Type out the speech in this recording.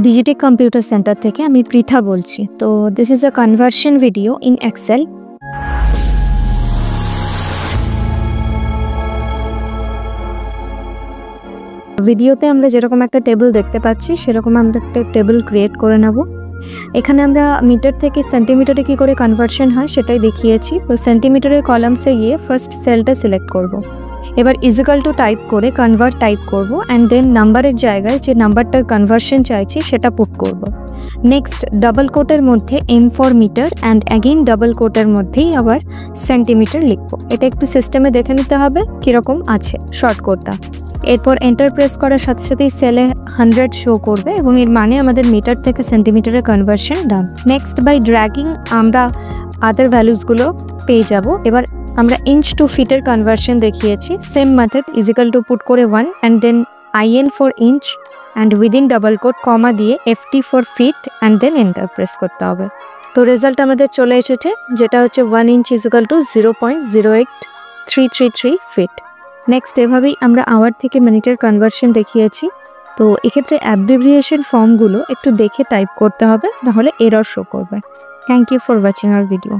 Digitech computer centre থেকে আমি পৃথা বলছি। তো this is a conversion video in Excel. ভিডিওতে আমরা যেরকম একটা টেবিল দেখতে পাচ্ছি সেরকম আমরা একটা টেবিল ক্রিয়েট করে নেব। এখানে আমরা মিটার থেকে সেন্টিমিটারে কী করে কনভার্সন হয় সেটাই দেখিয়েছি। তো সেন্টিমিটারের কলামসে গিয়ে ফার্স্ট সেলটা সিলেক্ট করব। এবার ইজিক্যাল টু টাইপ করে কনভার্ট টাইপ করব অ্যান্ড দেন নাম্বারের জায়গায় যে নাম্বারটার কনভার্সন চাইছি সেটা পুট করব। নেক্সট ডাবল কোটের মধ্যে M for metre and again double কোটের মধ্যেই আবার সেন্টিমিটার লিখবো। এটা একটু সিস্টেমে দেখে নিতে হবে কীরকম আছে শর্ট কোডটা। এরপর এন্টার প্রেস করার সাথে সাথেই সেলে 100 শো করবে এবং এর মানে আমাদের মিটার থেকে সেন্টিমিটারের conversion done. Next by dragging আমরা আদার ভ্যালুসগুলো পেয়ে যাব। এবার আমরা ইঞ্চ টু ফিটের কনভার্সন দেখিয়েছি। Same method equal to put করে 1 and then IN for inch and within double quote comma দিয়ে FT for feet and then enter press করতে হবে। তো রেজাল্ট আমাদের চলে এসেছে, যেটা হচ্ছে 1 inch is equal to 0.08333 feet. Next এভাবেই আমরা আওয়ার থেকে মিনিটের কনভার্সন দেখিয়েছি। তো এক্ষেত্রে অ্যাব্রিভিয়েশন ফর্মগুলো একটু দেখে টাইপ করতে হবে, নাহলে এরর শো করবে। Thank you for watching our video.